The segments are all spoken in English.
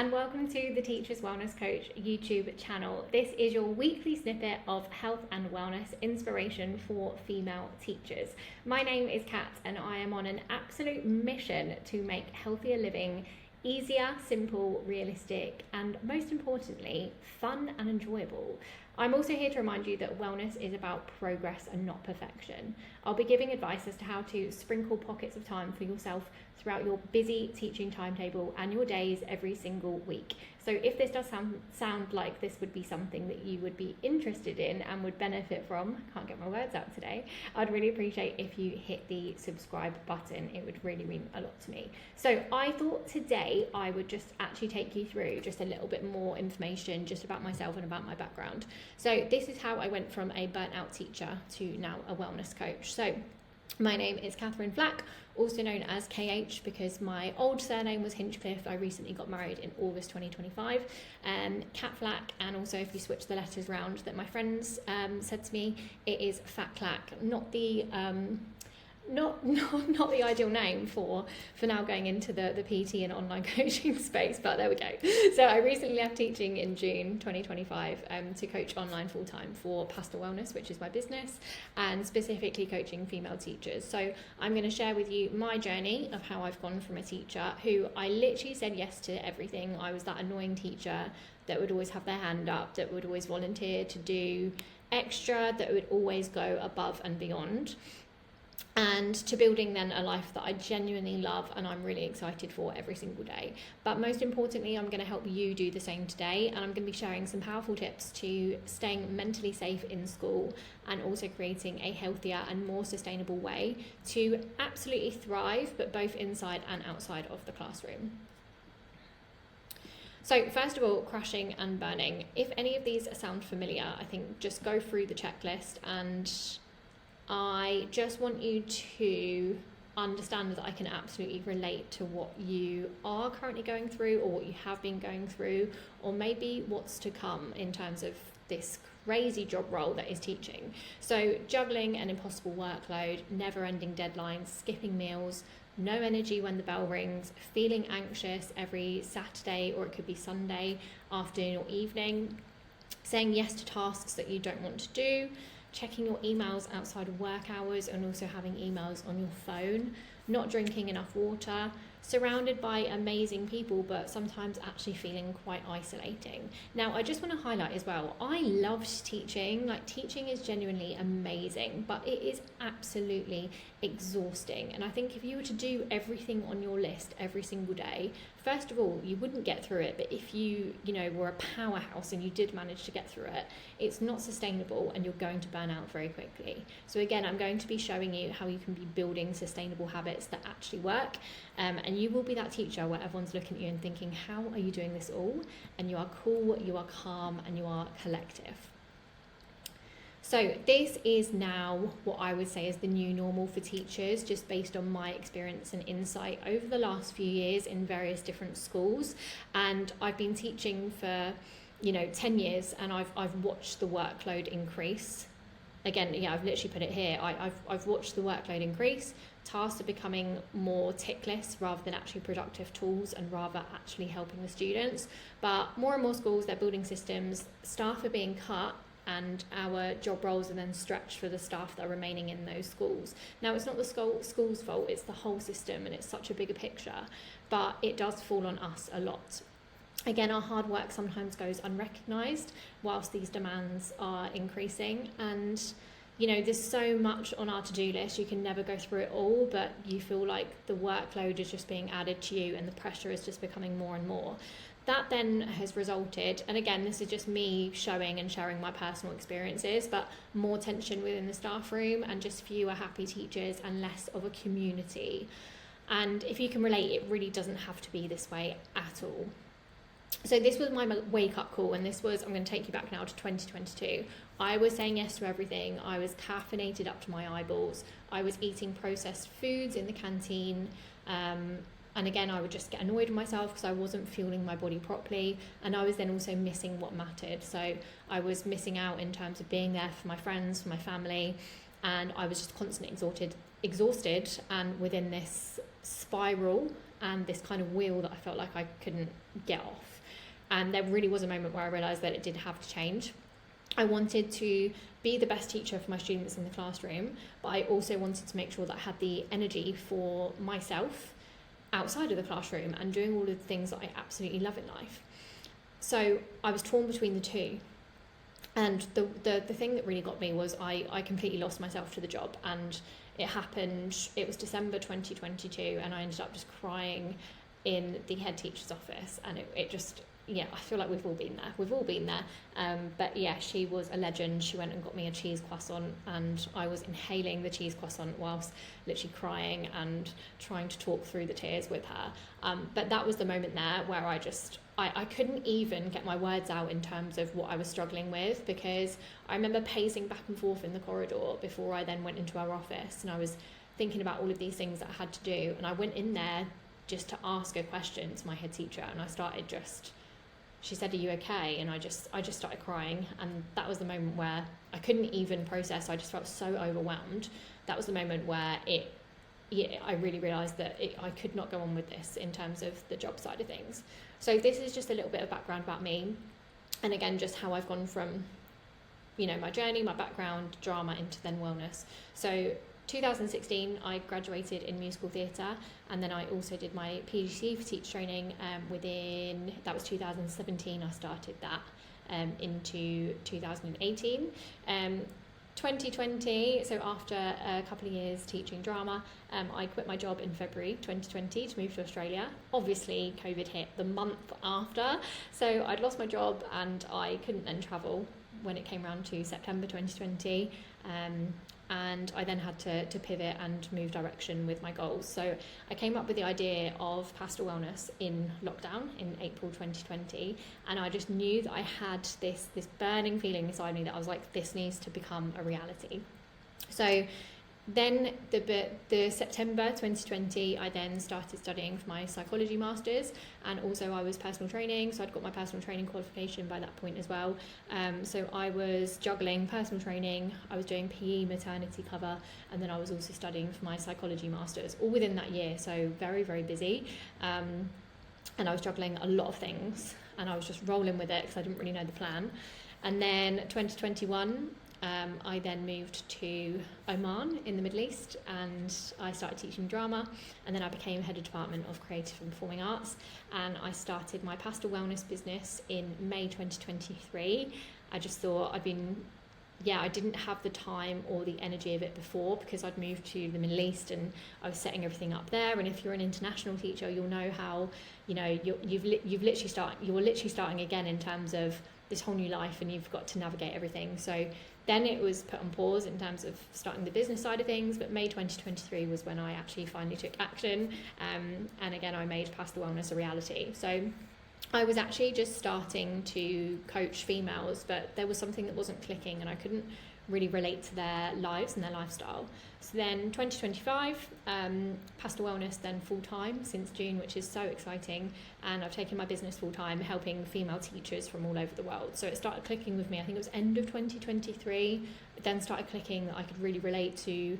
and welcome to the Teacher's Wellness Coach YouTube channel. This is your weekly snippet of health and wellness inspiration for female teachers. My name is Kat and I am on an absolute mission to make healthier living easier, simple, realistic, and most importantly, fun and enjoyable. I'm also here to remind you that wellness is about progress and not perfection. I'll be giving advice as to how to sprinkle pockets of time for yourself throughout your busy teaching timetable and your days every single week. So if this does sound like this would be something that you would be interested in and would benefit from, can't get my words out today, I'd really appreciate if you hit the subscribe button. It would really mean a lot to me. So I thought today I would just actually take you through just a little bit more information just about myself and about my background. So this is how I went from a burnout teacher to now a wellness coach. So my name is Catherine Flack, also known as KH because my old surname was Hinchcliffe. I recently got married in August 2025. Cat Flack, and also if you switch the letters round that my friends said to me, it is Fat Clack, not the ideal name for now going into the PT and online coaching space, but there we go. So I recently left teaching in June 2025 to coach online full-time for Pastel Wellness, which is my business, and specifically coaching female teachers. So I'm going to share with you my journey of how I've gone from a teacher who I literally said yes to everything. I was that annoying teacher that would always have their hand up, that would always volunteer to do extra, that would always go above and beyond, and to building then a life that I genuinely love and I'm really excited for every single day. But most importantly, I'm going to help you do the same today, and I'm going to be sharing some powerful tips to staying mentally safe in school and also creating a healthier and more sustainable way to absolutely thrive, but both inside and outside of the classroom. So first of all, crashing and burning. If any of these sound familiar, I think just go through the checklist, and I just want you to understand that I can absolutely relate to what you are currently going through, or what you have been going through, or maybe what's to come in terms of this crazy job role that is teaching. So juggling an impossible workload, never-ending deadlines, skipping meals, no energy when the bell rings, feeling anxious every Saturday, or it could be Sunday afternoon or evening, saying yes to tasks that you don't want to do, checking your emails outside of work hours and also having emails on your phone, not drinking enough water, surrounded by amazing people, but sometimes actually feeling quite isolating. Now, I just want to highlight as well, I loved teaching. Like, teaching is genuinely amazing, but it is absolutely exhausting. And I think if you were to do everything on your list every single day, first of all, you wouldn't get through it. But if you were a powerhouse and you did manage to get through it, it's not sustainable and you're going to burn out very quickly. So again, I'm going to be showing you how you can be building sustainable habits that actually work. And you will be that teacher where everyone's looking at you and thinking, how are you doing this all? And you are cool, you are calm, and you are collective. So this is now what I would say is the new normal for teachers, just based on my experience and insight over the last few years in various different schools. And I've been teaching for 10 years, and I've watched the workload increase. Again, I've literally put it here. I've watched the workload increase. Tasks are becoming more tickless rather than actually productive tools, and rather actually helping the students. But more and more schools, they're building systems, staff are being cut, and our job roles are then stretched for the staff that are remaining in those schools. Now, it's not the school's fault, it's the whole system, and it's such a bigger picture, but it does fall on us a lot. Again, our hard work sometimes goes unrecognised whilst these demands are increasing, and there's so much on our to-do list, you can never go through it all, but you feel like the workload is just being added to you and the pressure is just becoming more and more. That then has resulted, and again, this is just me showing and sharing my personal experiences, but more tension within the staff room and just fewer happy teachers and less of a community. And if you can relate, it really doesn't have to be this way at all. So this was my wake-up call, and this was, I'm going to take you back now to 2022. I was saying yes to everything. I was caffeinated up to my eyeballs. I was eating processed foods in the canteen. And again, I would just get annoyed with myself because I wasn't fueling my body properly. And I was then also missing what mattered. So I was missing out in terms of being there for my friends, for my family. And I was just constantly exhausted and within this spiral and this kind of wheel that I felt like I couldn't get off. And there really was a moment where I realised that it did have to change. I wanted to be the best teacher for my students in the classroom, but I also wanted to make sure that I had the energy for myself outside of the classroom and doing all of the things that I absolutely love in life. So I was torn between the two. And the thing that really got me was I completely lost myself to the job, and it happened, it was December 2022, and I ended up just crying in the head teacher's office, and it just, yeah, I feel like we've all been there. But yeah, she was a legend. She went and got me a cheese croissant, and I was inhaling the cheese croissant whilst literally crying and trying to talk through the tears with her. But that was the moment there where I couldn't even get my words out in terms of what I was struggling with, because I remember pacing back and forth in the corridor before I then went into our office, and I was thinking about all of these things that I had to do, and I went in there just to ask a question to my head teacher, and I started she said, "Are you okay?" And I just started crying, and that was the moment where I couldn't even process. I just felt so overwhelmed. That was the moment where I really realised that I could not go on with this in terms of the job side of things. So this is just a little bit of background about me, and again, just how I've gone from, my journey, my background, drama, into then wellness. So 2016, I graduated in musical theatre, and then I also did my PGCE for teacher training that was 2017, I started that into 2018. 2020, so after a couple of years teaching drama, I quit my job in February 2020 to move to Australia. Obviously, COVID hit the month after, so I'd lost my job and I couldn't then travel when it came around to September 2020. And I then had to pivot and move direction with my goals. So I came up with the idea of Pastel Wellness in lockdown in April 2020, and I just knew that I had this burning feeling inside me that I was like, this needs to become a reality. So then the September 2020, I then started studying for my psychology masters, and also I was personal training, so I'd got my personal training qualification by that point as well. So I was juggling personal training, I was doing PE maternity cover, and then I was also studying for my psychology masters, all within that year, so very, very busy. And I was juggling a lot of things, and I was just rolling with it because I didn't really know the plan. And then 2021, I then moved to Oman in the Middle East, and I started teaching drama, and then I became head of department of creative and performing arts, and I started my Pastel Wellness business in May 2023. I just thought I didn't have the time or the energy of it before, because I'd moved to the Middle East and I was setting everything up there. And if you're an international teacher, you'll know how you're literally starting again in terms of this whole new life, and you've got to navigate everything. So then it was put on pause in terms of starting the business side of things, but May 2023 was when I actually finally took action, and again I made Pastel Wellness a reality. So I was actually just starting to coach females, but there was something that wasn't clicking, and I couldn't really relate to their lives and their lifestyle. So then 2025, Pastel Wellness then full-time since June, which is so exciting, and I've taken my business full-time helping female teachers from all over the world. So it started clicking with me, I think it was end of 2023, it then started clicking that I could really relate to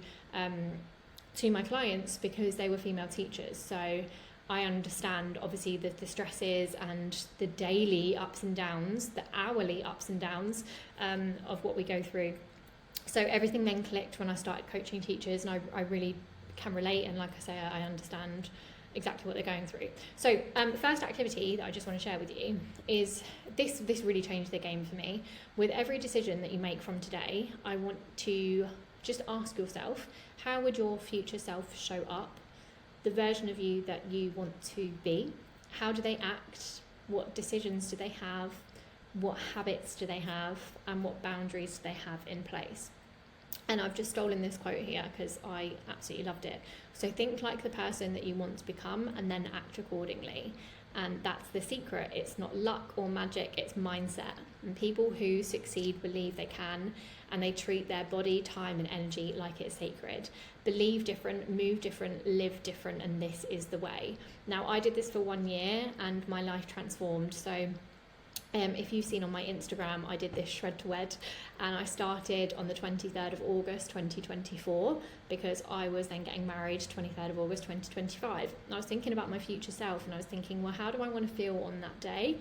my clients because they were female teachers. So I understand obviously the stresses and the daily ups and downs, the hourly ups and downs of what we go through. So everything then clicked when I started coaching teachers, and I really can relate, and like I say, I understand exactly what they're going through. So the first activity that I just want to share with you is this really changed the game for me. With every decision that you make from today, I want to just ask yourself, how would your future self show up? The version of you that you want to be, how do they act? What decisions do they have? What habits do they have? And what boundaries do they have in place? And I've just stolen this quote here because I absolutely loved it. So think like the person that you want to become, and then act accordingly. And that's the secret. It's not luck or magic, it's mindset. And people who succeed believe they can, and they treat their body, time and energy like it's sacred. Believe different, move different, live different, and this is the way. Now, I did this for 1 year and my life transformed. So If you've seen on my Instagram, I did this shred to wed, and I started on the 23rd of August 2024 because I was then getting married 23rd of August 2025. And I was thinking about my future self, and I was thinking, well, how do I want to feel on that day?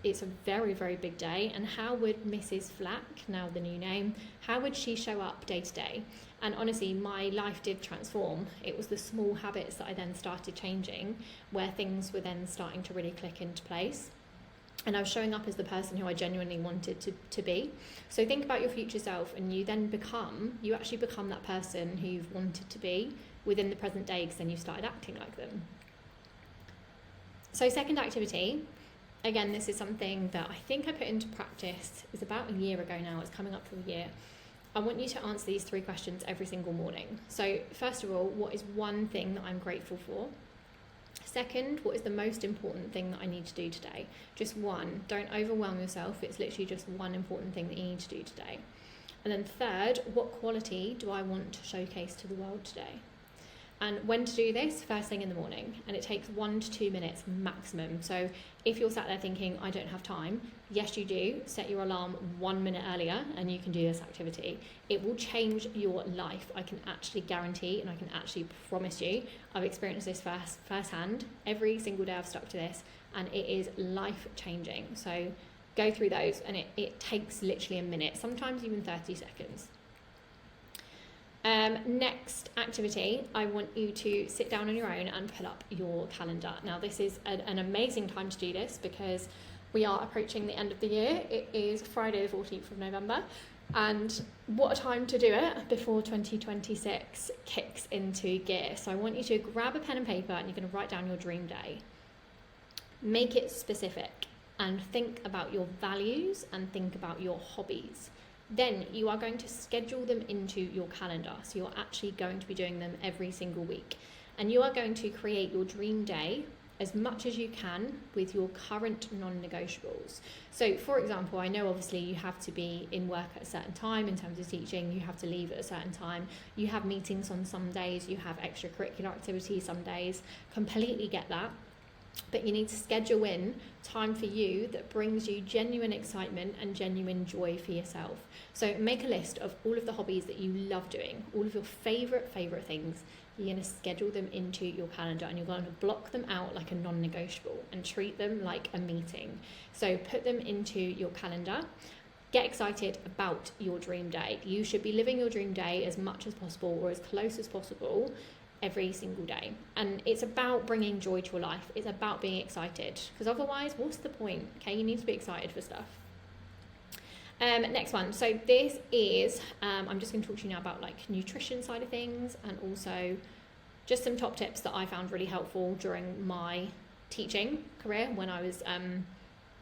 It's a very, very big day, and how would Mrs. Flack, now the new name, how would she show up day to day? And honestly, my life did transform. It was the small habits that I then started changing where things were then starting to really click into place. And I was showing up as the person who I genuinely wanted to be. So think about your future self, and you actually become that person who you've wanted to be within the present day, because then you started acting like them. So second activity, again, this is something that I think I put into practice, it was about a year ago now, it's coming up for a year. I want you to answer these 3 questions every single morning. So first of all, what is one thing that I'm grateful for? Second, what is the most important thing that I need to do today? Just one. Don't overwhelm yourself. It's literally just one important thing that you need to do today. And then third, what quality do I want to showcase to the world today? And when to do this? First thing in the morning. And it takes 1 to 2 minutes maximum. So if you're sat there thinking, I don't have time, yes, you do. Set your alarm 1 minute earlier and you can do this activity. It will change your life. I can actually guarantee, and I can actually promise you, I've experienced this firsthand. Every single day I've stuck to this, and it is life changing. So go through those, and it takes literally a minute, sometimes even 30 seconds. Next activity, I want you to sit down on your own and pull up your calendar. Now, this is an amazing time to do this because we are approaching the end of the year. It is Friday the 14th of November, and what a time to do it before 2026 kicks into gear. So I want you to grab a pen and paper, and you're going to write down your dream day. Make it specific and think about your values and think about your hobbies. Then you are going to schedule them into your calendar. So you're actually going to be doing them every single week. And you are going to create your dream day as much as you can with your current non-negotiables. So for example, I know obviously you have to be in work at a certain time in terms of teaching, you have to leave at a certain time, you have meetings on some days, you have extracurricular activities some days, completely get that. But you need to schedule in time for you that brings you genuine excitement and genuine joy for yourself. So make a list of all of the hobbies that you love doing, all of your favourite things. You're going to schedule them into your calendar, and you're going to block them out like a non-negotiable and treat them like a meeting. So put them into your calendar. Get excited about your dream day. You should be living your dream day as much as possible, or as close as possible, every single day. And it's about bringing joy to your life. It's about being excited, because otherwise, what's the point? Okay, you need to be excited for stuff. Next one. So this is, I'm just going to talk to you now about like nutrition side of things, and also just some top tips that I found really helpful during my teaching career when I was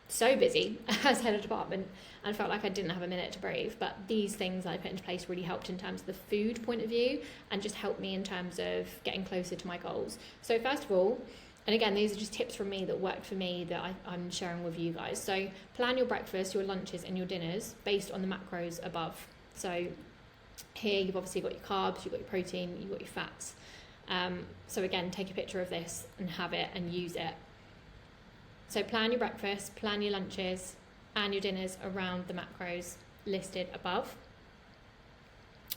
so busy as head of department and felt like I didn't have a minute to breathe. But these things I put into place really helped in terms of the food point of view, and just helped me in terms of getting closer to my goals. So first of all, and again, these are just tips from me that worked for me that I'm sharing with you guys. So plan your breakfast, your lunches and your dinners based on the macros above. So here you've obviously got your carbs, you've got your protein, you've got your fats. So again, take a picture of this and have it and use it. So plan your breakfast, plan your lunches and your dinners around the macros listed above.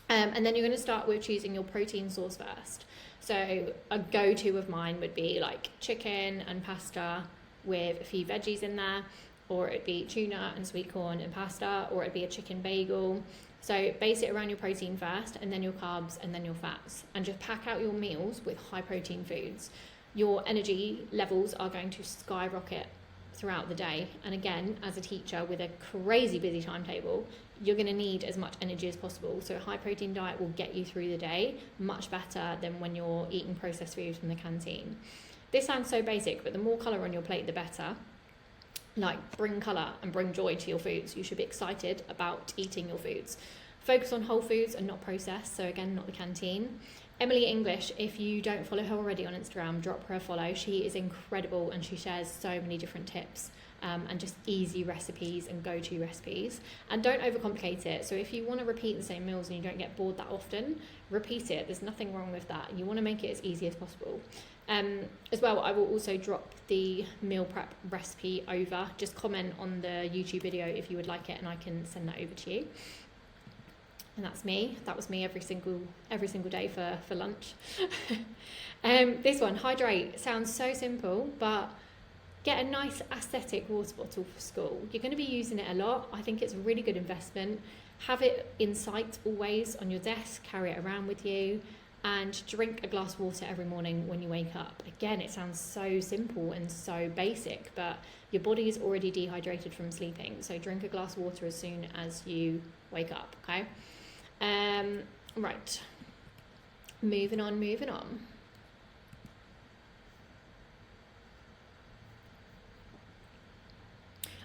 And then you're going to start with choosing your protein source first. So a go-to of mine would be like chicken and pasta with a few veggies in there, or it'd be tuna and sweet corn and pasta, or it'd be a chicken bagel. So base it around your protein first, and then your carbs, and then your fats, and just pack out your meals with high protein foods. Your energy levels are going to skyrocket throughout the day. And again, as a teacher with a crazy busy timetable, you're going to need as much energy as possible. So a high protein diet will get you through the day much better than when you're eating processed food from the canteen. This sounds so basic, but the more colour on your plate, the better. Like, bring colour and bring joy to your foods. You should be excited about eating your foods. Focus on whole foods and not processed. So again, not the canteen. Emily English, if you don't follow her already on Instagram, drop her a follow. She is incredible, and she shares so many different tips and just easy recipes and go-to recipes. And don't overcomplicate it. So if you want to repeat the same meals and you don't get bored that often, repeat it. There's nothing wrong with that. You want to make it as easy as possible. As well, I will also drop the meal prep recipe over. Just comment on the YouTube video if you would like it, and I can send that over to you. And that's me. That was me every single day for lunch. This one, hydrate, sounds so simple, but get a nice aesthetic water bottle for school. You're going to be using it a lot. I think it's a really good investment. Have it in sight always on your desk, carry it around with you, and drink a glass of water every morning when you wake up. Again, it sounds so simple and so basic, but your body is already dehydrated from sleeping. So drink a glass of water as soon as you wake up, okay? Right. Moving on.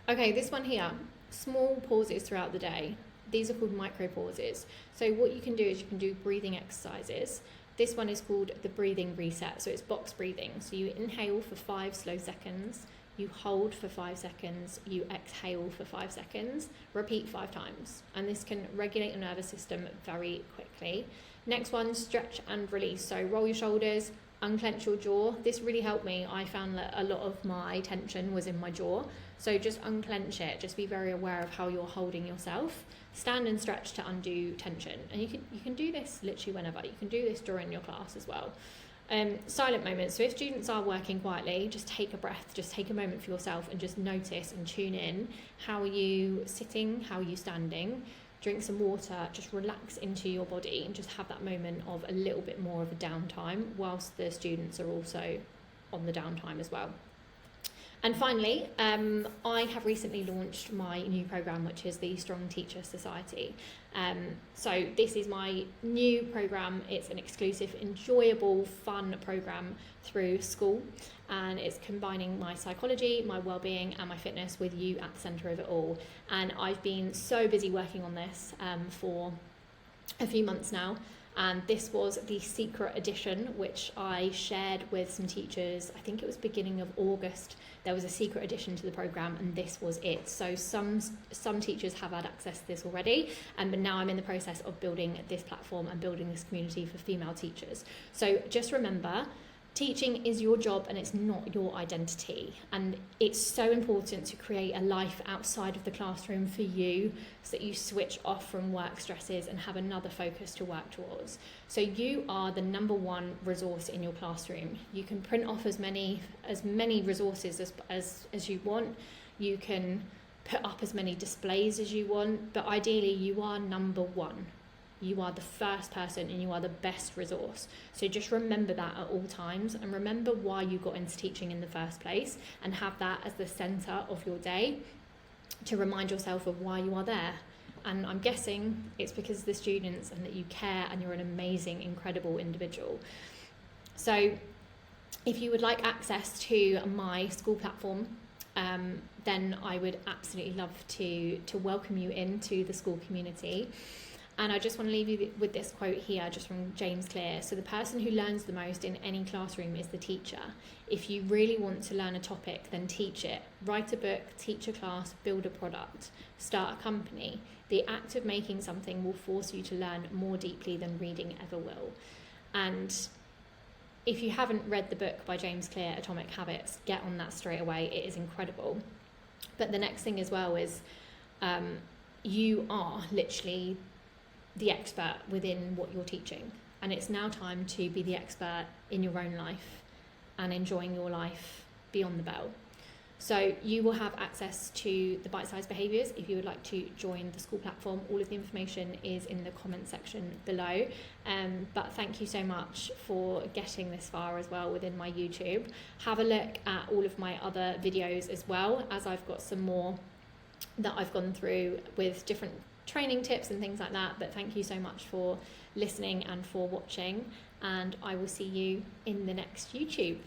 Okay, this one here, small pauses throughout the day. These are called micro pauses. So what you can do is you can do breathing exercises. This one is called the breathing reset. So it's box breathing. So you inhale for 5 slow seconds, you hold for 5 seconds, you exhale for 5 seconds, repeat 5 times. And this can regulate your nervous system very quickly. Next one, stretch and release. So roll your shoulders, unclench your jaw. This really helped me. I found that a lot of my tension was in my jaw. So just unclench it. Just be very aware of how you're holding yourself. Stand and stretch to undo tension. And you can do this literally whenever. You can do this during your class as well. Silent moments. So if students are working quietly, just take a breath, just take a moment for yourself and just notice and tune in. How are you sitting? How are you standing? Drink some water, just relax into your body and just have that moment of a little bit more of a downtime whilst the students are also on the downtime as well. And finally, I have recently launched my new program, which is the Strong Teacher Society. So this is my new program. It's an exclusive, enjoyable, fun program through school, and it's combining my psychology, my well-being, and my fitness with you at the centre of it all. And I've been so busy working on this for a few months now. And this was the secret edition, which I shared with some teachers. I think it was beginning of August. There was a secret addition to the program, and this was it. So some teachers have had access to this already, but now I'm in the process of building this platform and building this community for female teachers. So just remember, teaching is your job and it's not your identity. And it's so important to create a life outside of the classroom for you so that you switch off from work stresses and have another focus to work towards. So you are the number one resource in your classroom. You can print off as many resources as you want. You can put up as many displays as you want, but ideally you are number one. You are the first person and you are the best resource. So just remember that at all times, and remember why you got into teaching in the first place, and have that as the centre of your day to remind yourself of why you are there. And I'm guessing it's because of the students and that you care and you're an amazing, incredible individual. So if you would like access to my school platform, then I would absolutely love to welcome you into the school community. And I just want to leave you with this quote here, just from James Clear. So the person who learns the most in any classroom is the teacher. If you really want to learn a topic, then teach it. Write a book, teach a class, build a product, start a company. The act of making something will force you to learn more deeply than reading ever will. And if you haven't read the book by James Clear, Atomic Habits, get on that straight away. It is incredible. But the next thing as well is you are literally the expert within what you're teaching, and it's now time to be the expert in your own life and enjoying your life beyond the bell. So you will have access to the bite-sized behaviours if you would like to join the school platform. All of the information is in the comment section below, but thank you so much for getting this far as well within my YouTube. Have a look at all of my other videos as well, as I've got some more that I've gone through with different training tips and things like that. But thank you so much for listening and for watching, and I will see you in the next YouTube.